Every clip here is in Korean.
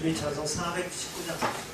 주의 찬송 419장.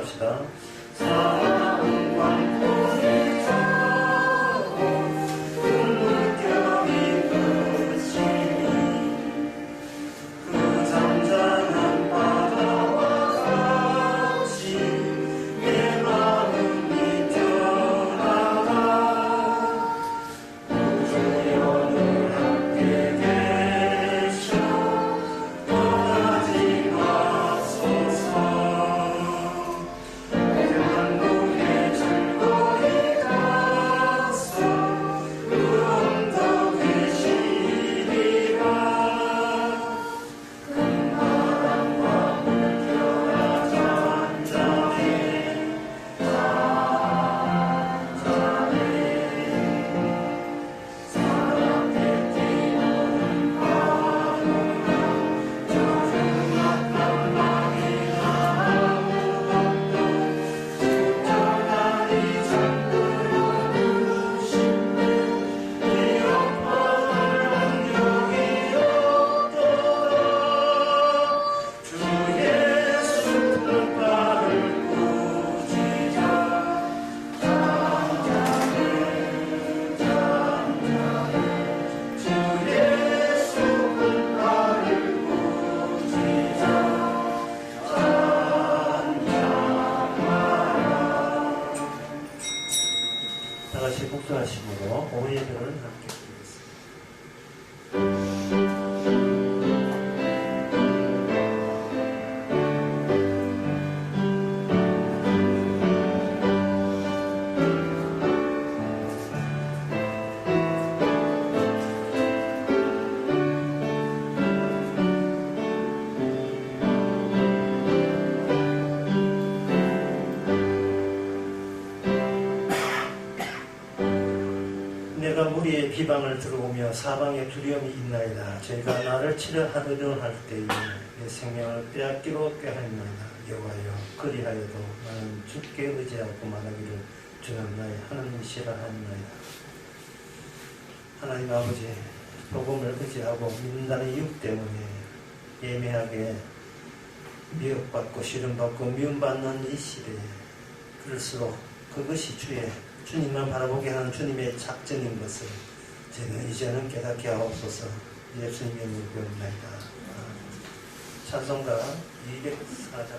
합시다. 다시 복수하심으로 오해를 함께 드리겠습니다. 내가 무리의 비방을 들어오며 사방에 두려움이 있나이다. 저희가 나를 치려 하려는 할 때에 내 생명을 빼앗기로 꾀하였나이다. 여호와여, 그리하여도 나는 주께 의지하고 말하기를 주는 나의 하나님이시라 하였나이다. 하나님 아버지, 복음을 의지하고 믿는다는 이유 때문에 예매하게 미혹받고 시름받고 미움받는 이 시대에 그럴수록 그것이 주님만 바라보게 하는 주님의 작전인 것을 저는 이제는 깨닫게 하옵소서. 예수님의 이름으로 기도합니다. 찬송가 204장.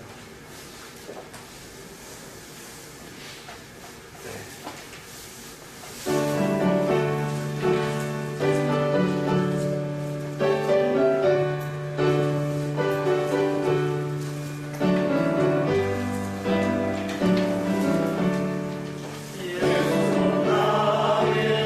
예수 나의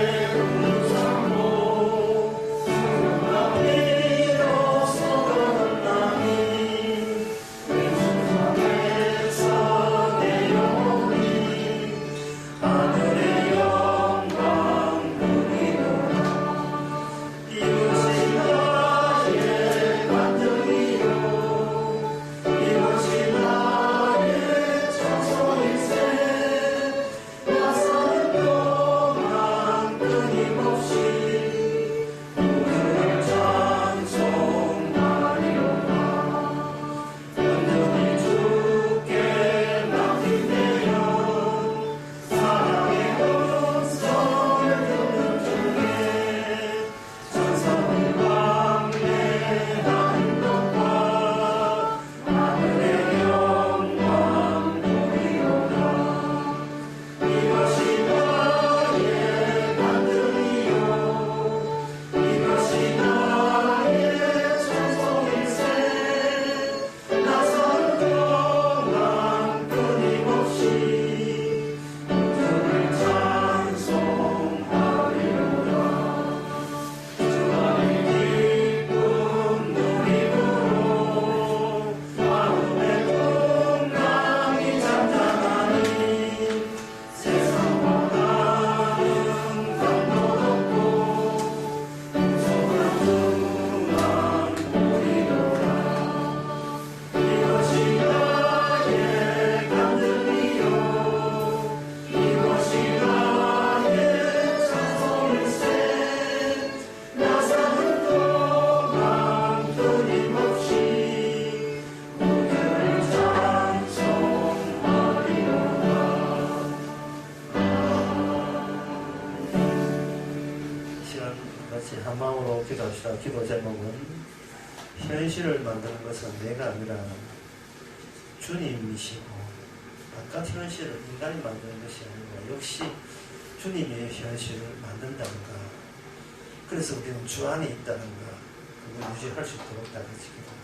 같이 한 마음으로 기도합시다. 기도 제목은 현실을 만드는 것은 내가 아니라 주님이시고 바깥 현실을 인간이 만드는 것이 아니고 역시 주님의 현실을 만든다는가. 그래서 우리는 주 안에 있다는가. 그걸 유지할 수 있도록 다 같이 기도합시다.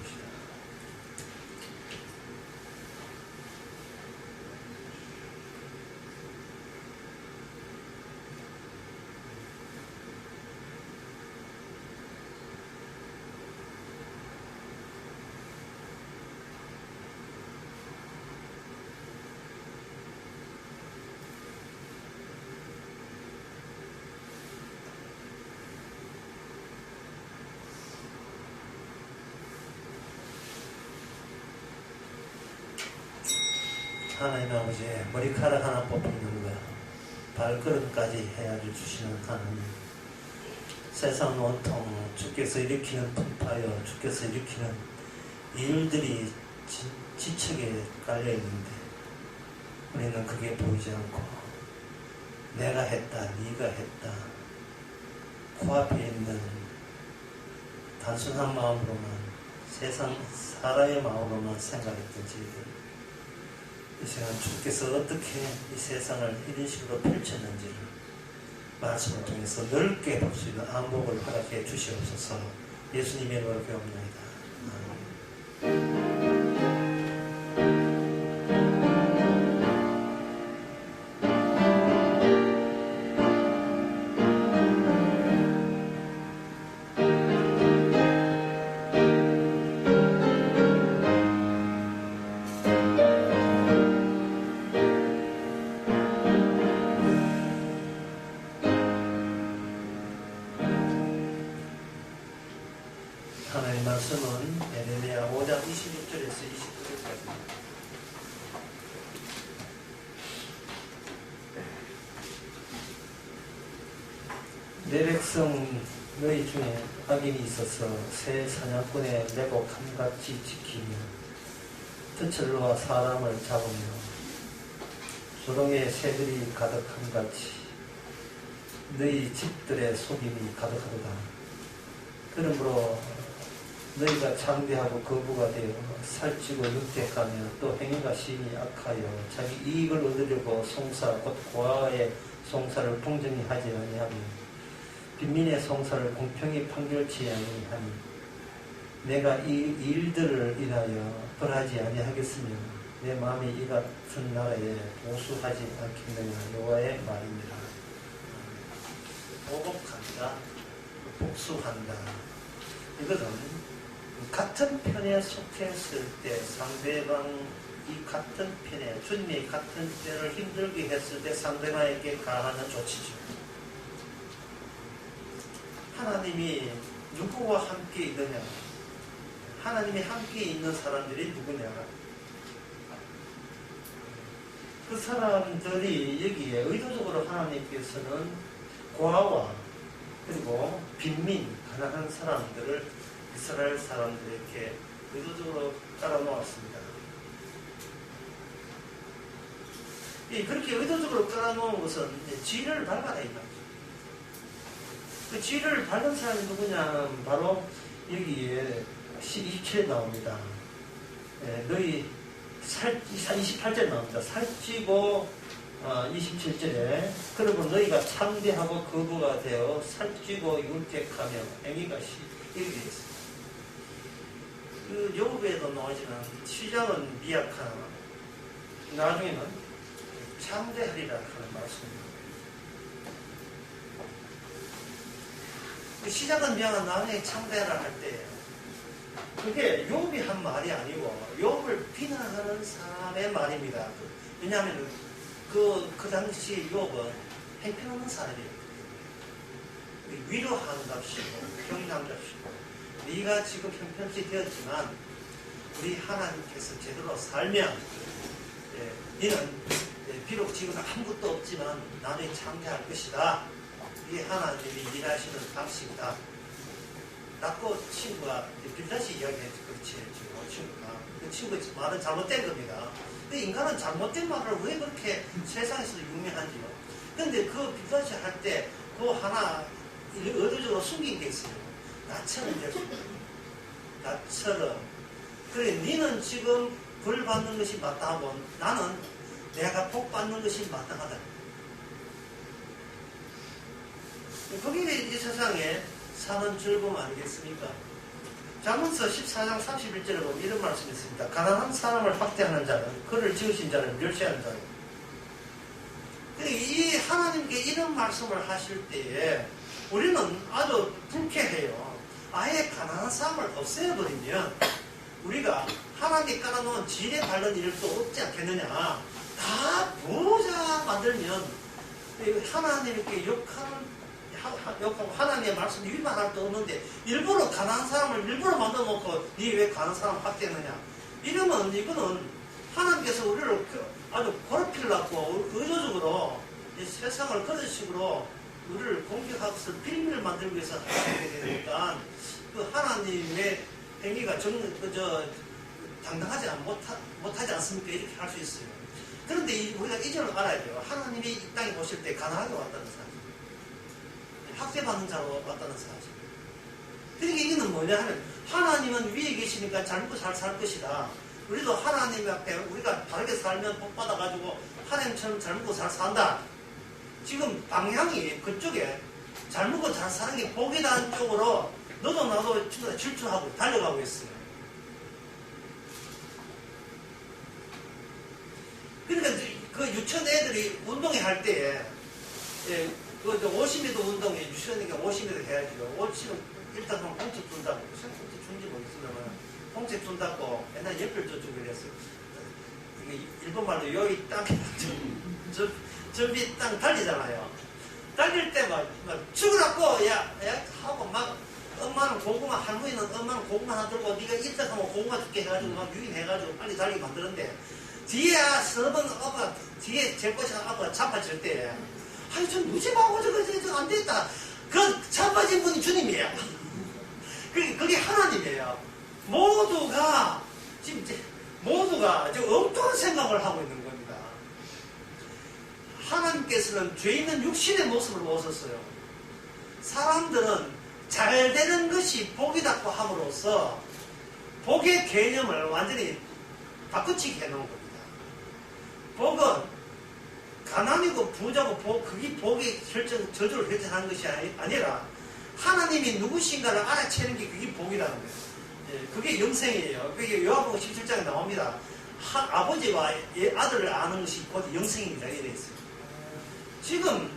하나님 아버지, 머리카락 하나 뽑히는 거, 발걸음까지 헤아려 주시는 하나님. 세상 온통 주께서 일으키는 풍파여, 주께서 일으키는 일들이 지척에 깔려있는데, 우리는 그게 보이지 않고, 내가 했다, 네가 했다, 코앞에 있는 단순한 마음으로만, 세상 사람의 마음으로만 생각했던 저희들, 이 시간 주께서 어떻게 이 세상을 이런 식으로 펼쳤는지를 말씀을 통해서 넓게 볼 수 있는 안목을 허락해 주시옵소서. 예수님의 이름으로 기도합니다. 하나님의 말씀은 에레미야 5장 26절에서 29절까지입니다. 내 백성 너희 중에 악인이 있어서 새 사냥꾼의 내복 함같이 지키며 덫을로와 사람을 잡으며 조롱의 새들이 가득함같이 너희 집들의 속임이 가득하도다. 그러므로 너희가 창대하고 거부가 되어 살찌고 육택하며 또 행위가 심히 악하여 자기 이익을 얻으려고 송사 곧 고아의 송사를 공정히 하지 아니하며 빈민의 송사를 공평히 판결치 아니하니 내가 이 일들을 인하여 벌하지 아니하겠으며 내 마음이 이 같은 나라에 보수하지 않겠느냐. 여호와의 말입니다. 보복한다, 복수한다. 이것은 같은 편에 속했을 때 상대방 이 같은 편에 주님이 같은 편을 힘들게 했을 때 상대방에게 가하는 조치죠. 하나님이 누구와 함께 있느냐? 하나님이 함께 있는 사람들이 누구냐? 그 사람들이 여기에 의도적으로 하나님께서는 고아와 그리고 빈민, 가난한 사람들을 이스라엘 사람들에게 의도적으로 깔아놓았습니다. 그렇게 의도적으로 깔아놓은 것은 지혜를 밟아라 이 말이죠. 그 지혜를 밟은 사람이 누구냐? 바로 여기에 27에 나옵니다. 너희 28절에 나옵니다. 살찌고 27절에 그리고 너희가 창대하고 거부가 되어 살찌고 율택하며 행위가 이렇게 되어 있습니다. 그 욥에도 나오지만 시작은 미약하나 나중에는 창대하리라 하는 말씀입니다. 그 시작은 미약한 나중에 창대하라 할 때 그게 욥이 한 말이 아니고 욥을 비난하는 사람의 말입니다. 왜냐하면 그 당시 욥은 행편없는 사람이에요. 위로한답시고 평안답시고 네가 지금 형편없이 되었지만 우리 하나님께서 제대로 살면 너는 비록 지금 아무것도 없지만 나중에 창대할 것이다. 이게 하나님이 일하시는 방식이다. 라고 친구가 빌다시 이야기했죠. 그렇지. 친구가. 그 친구의 말은 잘못된 겁니다. 근데 인간은 잘못된 말을 왜 그렇게 세상에서 유명한지요. 근데 그 빌다시 할 때 그 하나 의도적으로 숨긴 게 있어요. 나처럼 될 수 있다. 나처럼. 그래, 니는 지금 벌 받는 것이 마땅하고 나는 내가 복 받는 것이 마땅하다. 그게 이 세상에 사는 즐거움 아니겠습니까? 잠언서 14장 31절에 보면 이런 말씀이 있습니다. 가난한 사람을 학대하는 자는 그를 지으신 자를 멸시하는 자요. 이 하나님께 이런 말씀을 하실 때에 우리는 아주 불쾌해요. 아예 가난한 사람을 없애버리면 우리가 하나님이 깔아놓은 지뢰 밟는 일도 없지 않겠느냐. 다 부자 만들면 하나님께 욕하고 하나님의 말씀 위반할 도 없는데 일부러 가난한 사람을 일부러 만들어 놓고 니 왜 가난한 사람 학대하느냐. 이러면 이거는 하나님께서 우리를 아주 괴롭히려고 의도적으로 세상을 그런 식으로 우리를 공격하고 빌미를 만들기 위해서 하게 되니까 그 하나님의 행위가 당당하지 못하지 않습니까? 이렇게 할 수 있어요. 그런데 우리가 이 점을 알아야 돼요. 하나님이 이 땅에 오실 때 가난하게 왔다는 사실. 학대받는 자로 왔다는 사실. 그러니까 이거는 뭐냐 하면 하나님은 위에 계시니까 잘 먹고 잘 살 것이다. 우리도 하나님 앞에 우리가 바르게 살면 복 받아가지고 하나님처럼 잘 먹고 잘 산다. 지금 방향이 그쪽에 잘 먹고 잘 사는 게 복이다는 쪽으로 너도 나도 질주하고 달려가고 있어요. 그러니까 그 유치원 애들이 운동회 할 때에 그 50m 운동에 유치원이니까 50m 해야죠. 50m 일단 공책 준다고 무슨 공책 준지 모르겠으면 공책 준다고 옛날 옆을 줘 주고 그랬어요. 일본말로 여기 땅 저비 땅 달리잖아요. 달릴 때 막 죽으라고 야 하고 막 엄마는 고구마 할머니는 엄마는 고구마 하나 들고 네가 입덕하면 고구마 줄게 해가지고 막 유인해가지고 빨리 달리게 만드는데 뒤에 서번 아빠 뒤에 제 것이 아빠가 잡아질 때 아니 좀 무지하고 저거 안 됐다. 그 잡아진 분이 주님이에요. 그게 하나님이에요. 모두가 지금 엉뚱한 생각을 하고 있는 겁니다. 하나님께서는 죄 있는 육신의 모습을 오셨어요. 사람들은 잘 되는 것이 복이라고 함으로써 복의 개념을 완전히 바꾸치게 해놓은 겁니다. 복은 가난이고 부자고 그게 복의 저주를 결정하는 것이 아니라 하나님이 누구신가를 알아채는 게 그게 복이라는 거예요. 그게 영생이에요. 그게 요한복음 17장에 나옵니다. 아버지와 아들을 아는 것이 곧 영생입니다. 이래 있어요. 지금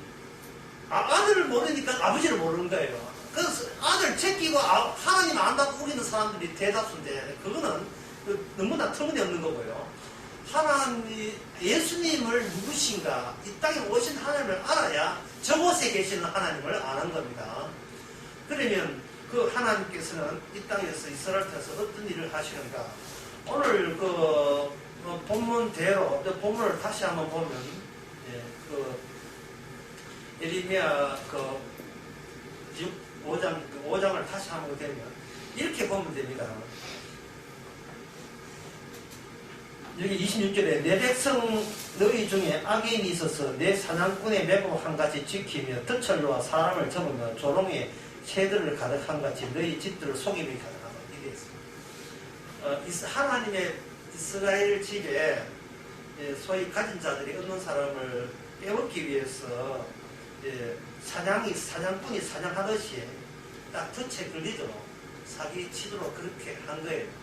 아들을 모르니까 아버지를 모르는 거예요. 그래서 아들 제끼고 하나님 안다고 우기는 사람들이 대다수인데 그거는 너무나 터무니없는 거고요. 예수님을 누구신가 이 땅에 오신 하나님을 알아야 저곳에 계시는 하나님을 아는 겁니다. 그러면 그 하나님께서는 이 땅에서 이스라엘에서 어떤 일을 하시는가. 오늘 그 본문대로 본문을 다시 한번 보면 예레미야 5장을 다시 한번 되면 이렇게 보면 됩니다. 여기 26절에 내 백성 너희 중에 악인이 있어서 내 사냥꾼의 매복 한 가지 지키며 덫을로와 사람을 접으며 조롱에 새들을 가득한 같이 너희 집들을 속임이 가능하다. 이래 있습니다. 하나님의 이스라엘 집에 소위 가진 자들이 얻는 사람을 빼먹기 위해서 사냥꾼이 사냥하듯이 딱 덫에 걸리도록 사기치도록 그렇게 한 거예요.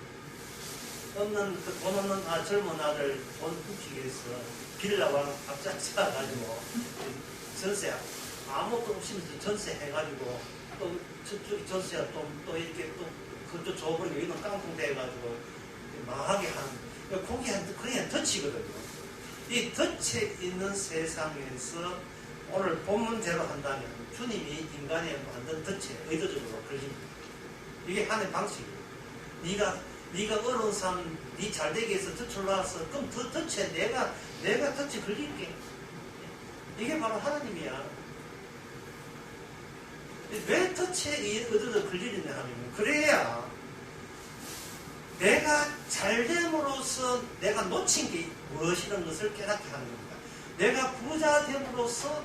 돈 없는 젊은 아들 돈 훔치기 위해서 빌라와 앞장서가지고 전세 아무것도 없이 전세 해가지고 또 저쪽 전세가 또 이렇게 또 그쪽 줘버리고 여기는 깡통 돼가지고 망하게 하는 그게 그냥 덫이거든요. 이 덫에 있는 세상에서 오늘 본문대로 한다면 주님이 인간에 만든 덫에 의도적으로 걸립니다. 이게 하나의 방식이에요. 네가 어려운 삶, 네 잘되기 위해서 덫을 놨어. 그럼 그 덫에 내가 덫에 걸릴게. 이게 바로 하나님이야. 왜 덫에 의도적으로 걸리느냐 하면 그래야 내가 잘됨으로써 내가 놓친 게 무엇이라는 것을 깨닫게 하는 겁니다. 내가 부자 됨으로써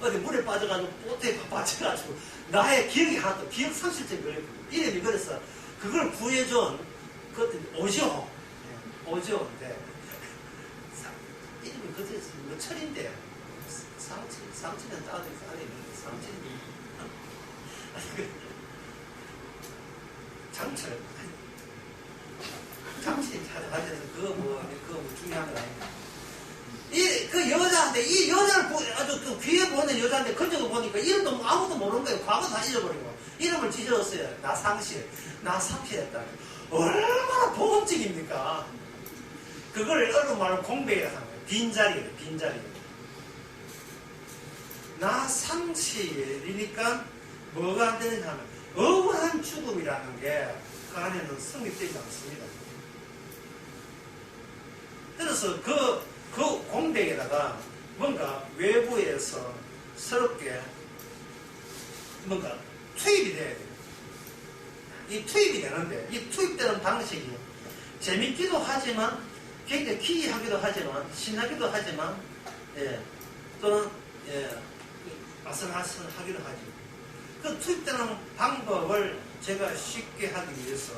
어디 물에 빠져가지고 보트에 빠져가지고 나의 기억이 하나도 기억 상실증이 걸렸거든요. 이름이 그래서 그걸 구해준 그것도 오지오. 오지오인데 이름이 그때 뭐 철인데 상치는 따로 안에 있는데 상치는 장철 장치 찾아가셔서 그거 뭐 중요한 건 아닙니다. 그 여자한테 이 여자를 아주 그 귀에 보는 여자한테 건져서 보니까 이름도 아무도 모르는 거예요. 과거 다 잊어버리고 이름을 지어줬어요. 나상실했다. 얼마나 보험직입니까? 그걸 어느 말로 공백이라 하는 거예요. 빈자리예요. 빈자리. 나상실이니까 뭐가 안 되느냐 하면 억울한 죽음이라는 게 그 안에는 성립되지 않습니다. 그래서 그 공백에다가 뭔가 외부에서 새롭게 뭔가 투입이 돼야 돼요. 이 투입이 되는데 이 투입되는 방식이 재밌기도 하지만 굉장히 기이하기도 하지만 신나기도 하지만 또는 아슬아슬하기도 하죠. 그 투입되는 방법을 제가 쉽게 하기 위해서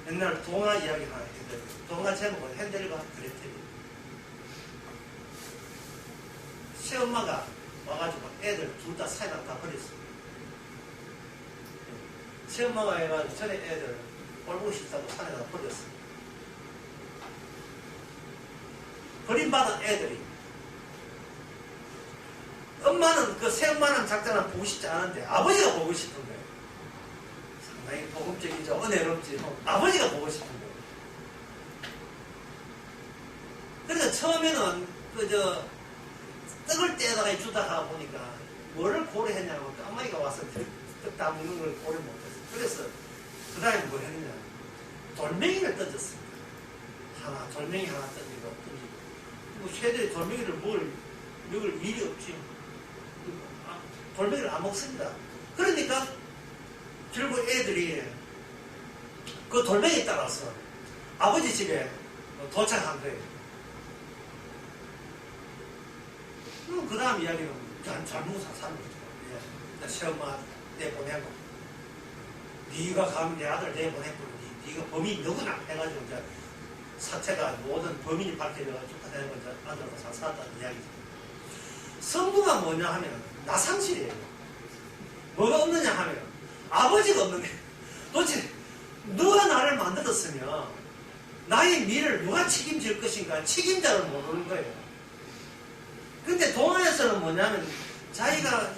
옛날 동화 이야기 하나 해드려요. 동화 제목은 핸델과 그레텔이에요. 새엄마가 와가지고 애들 둘 다 사이다 다 버렸어요. 새엄마가 해가지고 전에 애들 꼴보기 싫다고 산에다 버렸어요. 버림받은 애들이 엄마는 그 새엄마는 작자는 보고 싶지 않은데 아버지가 보고 싶은 거예요. 상당히 복음적이죠. 은혜롭지. 아버지가 보고 싶은 거예요. 그래서 처음에는 떡을 떼다가 주다가 보니까 뭐를 고려했냐면 까마귀가 와서 떡 담는 걸 고려 못했어요. 그래서 그 다음에 뭐 했느냐 돌멩이를 던졌습니다. 돌멩이 하나 던지고 뭐 새들이 돌멩이를 먹을 일이 없지. 돌멩이를 안 먹습니다. 그러니까 결국 애들이 그 돌멩이에 따라서 아버지 집에 도착한 거예요. 그 다음 이야기는 잘 먹어서 사는 거죠. 시엄마 내보내고 네가 가면 내 아들 내보내고 네가 범인이 누구나 해가지고 이제 사체가 모든 범인이 밝혀져가지고 되는 건 아들과 잘 살았다는 이야기죠. 성부가 뭐냐 하면 나상실이에요. 뭐가 없느냐 하면 아버지가 없는데 도대체 누가 나를 만들었으며 나의 미래를 누가 책임질 것인가 책임자를 모르는 거예요. 근데 동화에서는 뭐냐면 자기가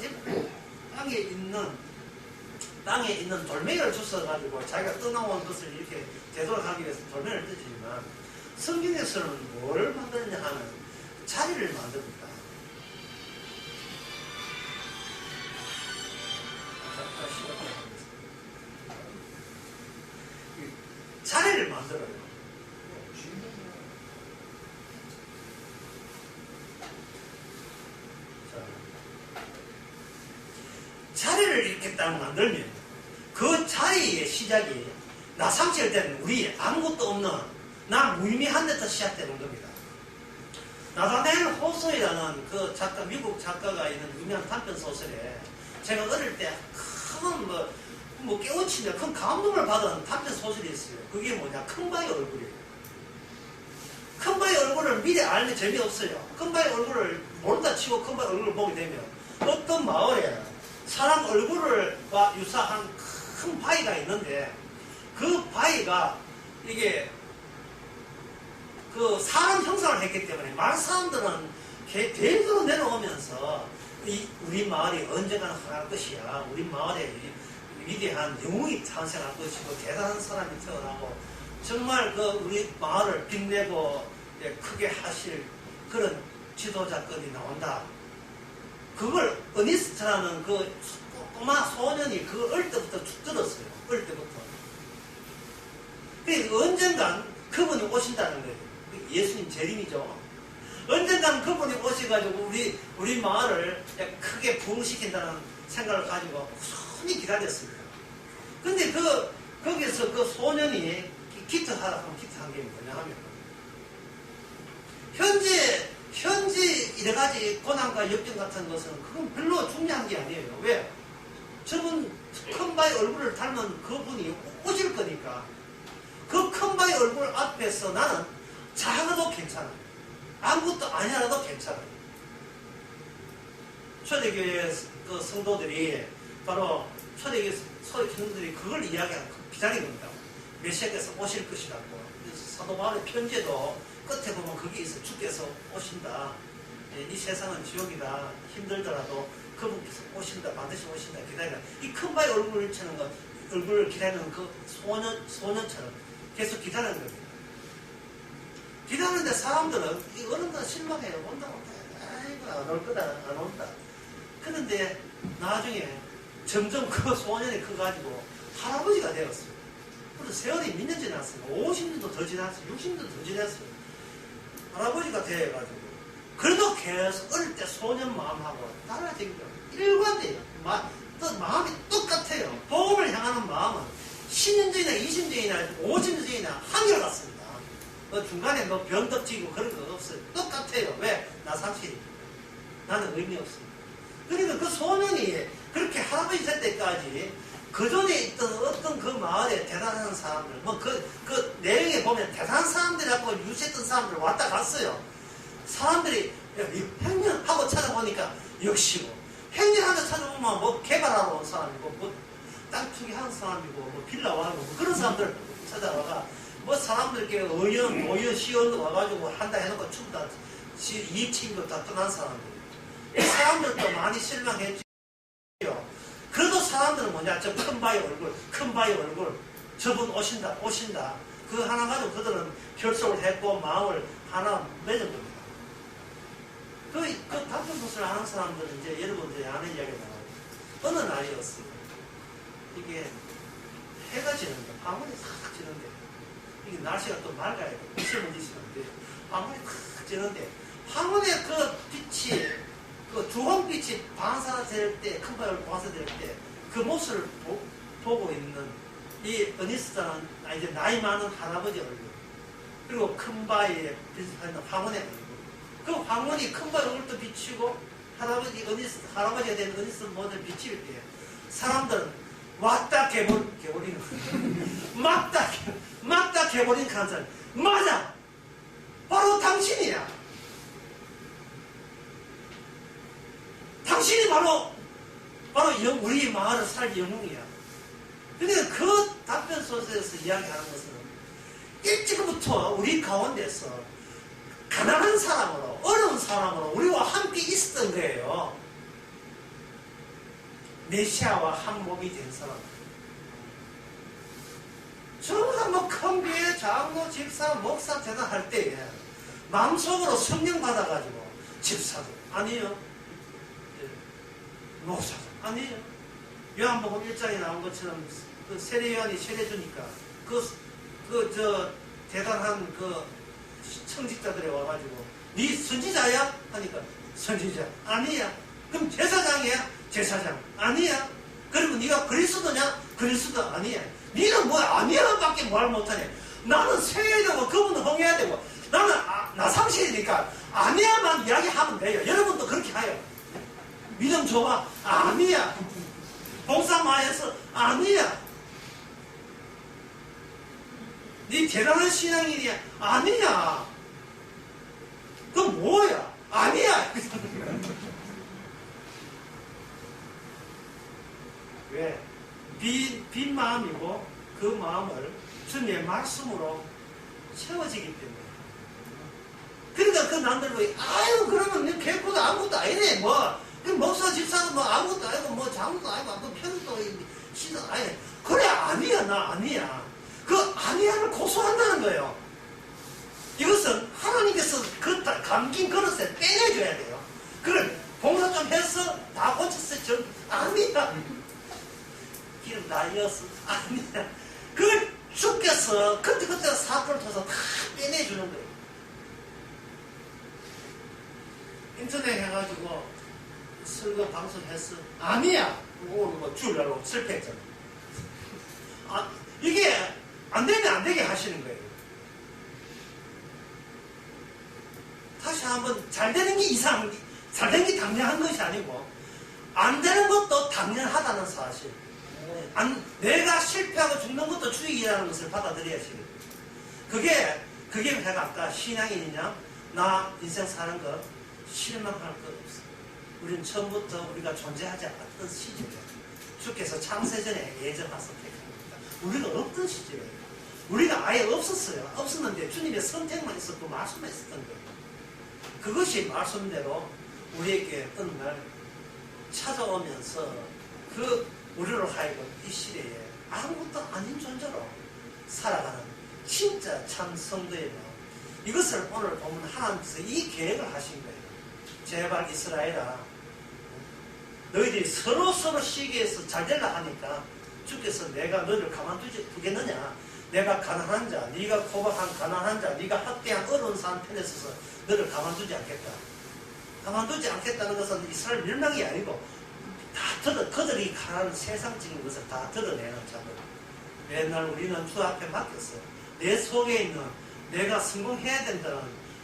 땅에 있는 돌멩이를 주워가지고 자기가 떠나온 것을 이렇게 되돌아가기 위해서 돌멩이를 뜯지만 성경에서는 뭘 만드느냐 하면 자리를 만듭니다. 자리를 만들어요. 자리를 이렇게 딱 만들면 그 자리의 시작이 나상실 때는 우리 아무것도 없는 나 무의미한 데서 시작되는 겁니다. 나사넬 호소이라는 그 작가, 미국 작가가 있는 유명한 단편 소설에 제가 어릴 때 큰 깨우치며 큰 감동을 받은 단편 소설이 있어요. 그게 뭐냐? 큰바위 얼굴이에요. 큰바위 얼굴을 미리 알면 재미없어요. 큰바위 얼굴을 모른다 치고 큰바위 얼굴을 보게 되면 어떤 마을에 사람 얼굴과 유사한 큰 바위가 있는데 그 바위가 이게 그 사람 형상을 했기 때문에 마을 사람들은 대대로 내려오면서 우리 마을이 언젠가는 흥할 것이야. 우리 마을에 위대한 영웅이 탄생할 것이고 대단한 사람이 태어나고 정말 그 우리 마을을 빛내고 크게 하실 그런 지도자급이 나온다. 그걸 어니스트라는 그 꼬마 소년이 그 어릴 때부터 쭉 들었어요. 어릴 때부터. 그러니까 언젠간 그분이 오신다는 거예요. 예수님 재림이죠. 언젠간 그분이 오셔가지고 우리 마을을 크게 부흥시킨다는 생각을 가지고 손이 기다렸습니다. 근데 거기서 그 소년이 기특하다 하면 기특한 게 뭐냐 하면 현재 여러 가지 고난과 역경 같은 것은 그건 별로 중요한 게 아니에요. 왜? 저분 큰 바의 얼굴을 닮은 그분이 오실 거니까 그 큰 바의 얼굴 앞에서 나는 작아도 괜찮아. 아무것도 아니라도 괜찮아. 초대교회 그 성도들이 바로 초대교회 성도들이 그걸 이야기하는 기다린 겁니다. 메시아께서 오실 것이라고. 사도 바울의 편지에도 끝에 보면 그게 있어. 주께서 오신다. 이 세상은 지옥이다. 힘들더라도 그분께서 오신다. 반드시 오신다. 기다리라. 이 큰 바의 얼굴을 치는 것, 얼굴을 기다리는 그 소년처럼 계속 기다리는 겁니다. 기다리는데 사람들은 이 어른들은 실망해요. 온다. 아이고 안 올 거다. 안 온다. 그런데 나중에 점점 그 소년이 커가지고 할아버지가 되었어요. 그래서 세월이 몇 년 지났어요. 50년도 더 지났어요. 60년도 더 지났어요. 할아버지가 돼가지고 그래도 계속 어릴 때 소년 마음하고 달라진 거 일관돼요. 마음이 똑같아요. 복음을 향하는 마음은 10년 전이나 20년 전이나 50년 전이나 한결같습니다. 중간에 뭐 변덕지고 그런 거 없어요. 똑같아요. 왜? 나 상실이니까. 나는 의미 없습니다. 그러니까 그 소년이 그렇게 할아버지 될 때까지 그 전에 있던 어떤 그 마을에 대단한 사람들, 그 내용에 보면 대단한 사람들하고 유지했던 사람들 왔다 갔어요. 사람들이 행렬하고 찾아보니까 역시 뭐 행렬하고 찾아보면 뭐 개발하러 온 사람이고 뭐 땅 투기하는 사람이고 뭐 빌라 와고 뭐 그런 사람들 찾아와가 뭐 사람들께 의원, 노연, 시원 와가지고 한다 해놓고 전부 다 이익 책임도 다 떠난 사람들. 이 사람들도 많이 실망했죠. 그래도 사람들은 뭐냐, 저 큰 바의 얼굴, 저분 오신다. 그 하나 가지고 그들은 결속을 했고 마음을 하나 맺은 겁니다. 그 답변 도서를 하는 사람들은 이제 여러분들이 아는 이야기가 나와요. 어느 날이었어요. 이게 해가 지는데, 방울이 싹 지는데, 이게 날씨가 또 맑아야 돼. 미세먼지 있었는데, 방울이 탁 지는데, 황혼의 그 빛이, 그 주홍빛이 반사될 때, 큰 바위를 반사될 때, 그 모습을 보고 있는 이 어니스트는 이제 나이 많은 할아버지 얼굴, 그리고 큰 바위에 비슷한 황혼의 얼굴. 그 황혼이 큰 바위 얼굴도 비치고, 할아버지가 된 어니스트 모델 비칠 때, 사람들은 왔다 개버리는 맞다 개버린 간사람. 맞아! 바로 당신이야! 당신이 바로 우리 마을을 살 영웅이야. 그러니까 그 답변 소설에서 이야기하는 것은 일찍부터 우리 가운데서 가난한 사람으로, 어려운 사람으로 우리와 함께 있었던 거예요. 메시아와 한 몸이 된 사람. 저가 뭐 큰 교회 장로, 집사, 목사 대단할 때에 마음속으로 성령 받아가지고 집사도 아니에요. 목사도 아니에요. 요한복음 1장에 나온 것처럼 그 세례 요한이 세례 주니까 대단한 그 청직자들이 와가지고 네 선지자야? 하니까 선지자 아니야. 그럼 제사장이야? 제사장 아니야. 그러면 네가 그리스도냐? 그리스도 아니야. 네는 뭐 아니야 밖에 말 못하네. 나는 세야 되고 그분은 흥해야 되고 나는 나 상실이니까 아니야만 이야기하면 돼요. 여러분도 그렇게 해요. 믿음 줘봐. 아니야. 봉사 많이 해서 아니야. 네 대단한 신앙인이야. 아니야. 그럼 뭐야? 아니야. 왜? 빈 마음이고 그 마음을 주님의 말씀으로 채워지기 때문에. 그러니까 그 남들도 아유 그러면 개코도 아무것도 아니네. 그 목사 집사는 뭐 아무것도 아니고 뭐 장도 아니고 그 편도 시도 아니. 그래 아니야. 나 아니야. 그 아니야를 고소한다는 거예요. 이것은 하나님께서 그 감긴 그릇에 빼내줘야 돼요. 그걸 봉사 좀 해서 다 고쳤어요. 아니야. 기름 다 이었어. 아니야. 그걸 주께서 그때 사건을 통해서 다 빼내주는 거예요. 인터넷 해가지고 설교 방송했어. 아니야. 뭐 주려고 실패했잖아. 이게 안 되면 안 되게 하시는 거예요. 다시 한번 잘 되는 게 잘 되는 게 당연한 것이 아니고 안 되는 것도 당연하다는 사실. 내가 실패하고 죽는 것도 주의라는 것을 받아들여야지. 그게 내가 아까 신앙인이냐? 나 인생 사는 거 실망할 것 없어. 우리는 처음부터 우리가 존재하지 않았던 시절에 주께서 창세전에 예정하서 택한 겁니다. 우리가 없던 시절에 우리가 아예 없었어요. 없었는데 주님의 선택만 있었고 말씀만 있었던 거예요. 그것이 말씀대로 우리에게 어느 날 찾아오면서 우리로 하여금 이 시대에 아무것도 아닌 존재로 살아가는 진짜 참 성도의 마음. 이것을 오늘 보면 하나님께서 이 계획을 하신 거예요. 제발 이스라엘아, 너희들이 서로 시기에서 잘 되려 하니까 주께서 내가 너희를 가만두겠느냐? 내가 가난한 자, 네가 고박한 가난한 자, 네가 학대한 어려운 사람 편에 서서 너를 가만두지 않겠다. 가만두지 않겠다는 것은 이스라엘 멸망이 아니고 그들이 가는 세상적인 것을 다 드러내는 자들. 맨날 우리는 주 앞에 맡겼어요. 내 속에 있는 내가 성공해야 된다는,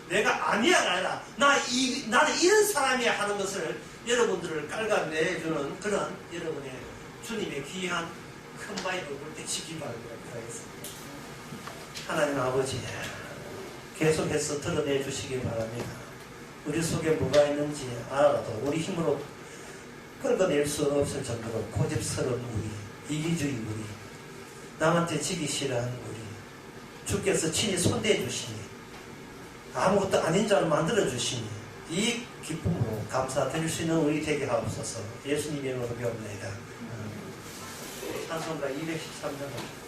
내가 아니야가 아니라 나는 이런 사람이야 하는 것을 여러분들을 깔아내주는 그런 여러분의 주님의 귀한 큰 바위를 볼 때 지키기 바랍니다. 하나님 아버지, 계속해서 드러내 주시기 바랍니다. 우리 속에 뭐가 있는지 알아도 우리 힘으로 끌어낼 수 없을 정도로 고집스러운 우리, 이기주의 우리, 남한테 지기 싫어하는 우리, 주께서 친히 손대해 주시니 아무것도 아닌 줄 만들어 주시니 이 기쁨으로 감사드릴 수 있는 우리 되게 하옵소서. 예수님의 이름으로 배웁니다. 찬송가 213장.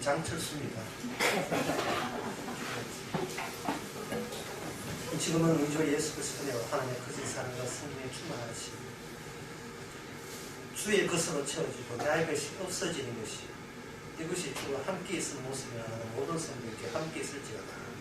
장철수입니다. 지금은 우리 주 예수 그리스도의 하나님의 거짓 사랑과 성령의 충만하시 주의 것으로 채워지고 나의 것이 없어지는 것이 이것이 주와 함께 있을 모습이나 모든 성도에게 함께 있을지어다.